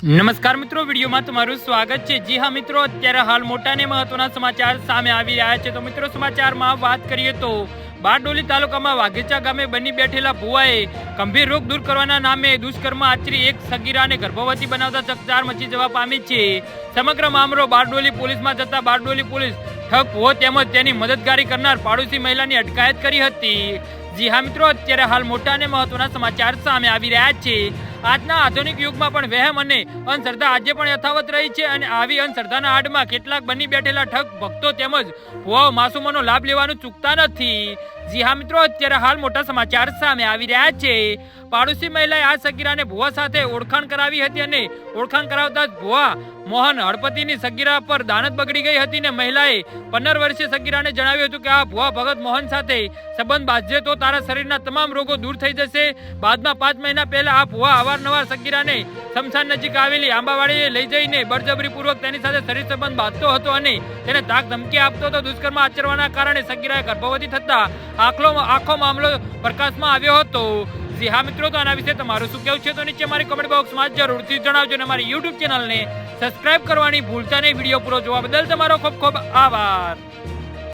નમસ્કાર મિત્રો, વિડીયોમાં તમારું સ્વાગત છે। જી હા મિત્રો, અત્યારે હાલ મોટા ને મહત્વના સમાચાર સામે આવી રહ્યા છે। તો મિત્રો, સમાચારમાં વાત કરીએ તો બારડોલી તાલુકામાં વાઘેચા ગામે બની બેઠેલા ભુવાએ ગંભીર રોગ દૂર કરવાના નામે દુષ્કર્મ આચરી એક સગીરાને ગર્ભવતી બનાવતા ચકચાર મચી જવા પામી છે। સમગ્ર મામલો બારડોલી પોલીસમાં જતા બારડોલી પોલીસ ઠગ ભુવો તેમજ તેની મદદગારી કરનાર પાડોશી મહિલાની અટકાયત કરી હતી। જી હા મિત્રો, અત્યારે હાલ મોટા અને મહત્વના સમાચાર સામે આવી રહ્યા છે। આજના આધુનિક યુગમાં પણ વહેમ અને અંધશ્રદ્ધા આજે પણ યથાવત રહી છે અને આવી અંધશ્રદ્ધાના આડમાં કેટલાક બની બેઠેલા ઠગ ભક્તો તેમજ ભુવાઓ માસૂમોનો લાભ લેવાનું ચૂકતા નથી। જી હા મિત્રો, અત્યારે હાલ મોટા સમાચાર સામે આવી રહ્યા છે। પાડોશી મહિલાએ આ સગીરાને ભુવા સાથે ઓળખાણ કરાવી હતી અને ઓળખાણ કરાવતા જ ભુવા મોહન હળપતિની સગીરા પર દાનત બગડી ગઈ હતી ને મહિલાએ 15 વર્ષીય સગીરાને જણાવ્યું હતું કે આ ભુવા ભગત મોહન સાથે સંબંધ બાંધજે તો તારા શરીરના તમામ રોગો દૂર થઈ જશે। બાદમાં 5 મહિના પહેલા આ ભુવા અવારનવાર સગીરાને શમશાન નજીક આવેલી આંબાવાડીએ લઈ જઈને બળજબરીપૂર્વક તેની સાથે શરીર સંબંધ બાંધતો હતો અને તેને ધાક ધમકી આપતો હતો। દુષ્કર્મ આચરવાના કારણે સગીરાએ ગર્ભવતી થતા આખો મામલો પ્રકાશમાં આવ્યો હતો। જી હા મિત્રો, તો આના વિશે તમારું શું કહેવું છે તો નીચે મારી કમેન્ટ બોક્સમાં જરૂરથી જણાવજો અને મારી યુટ્યુબ ચેનલને સબસ્ક્રાઇબ કરવાની ભૂલતા નહીં। વિડીયો પૂરો જોવા બદલ તમારો ખૂબ ખૂબ આભાર।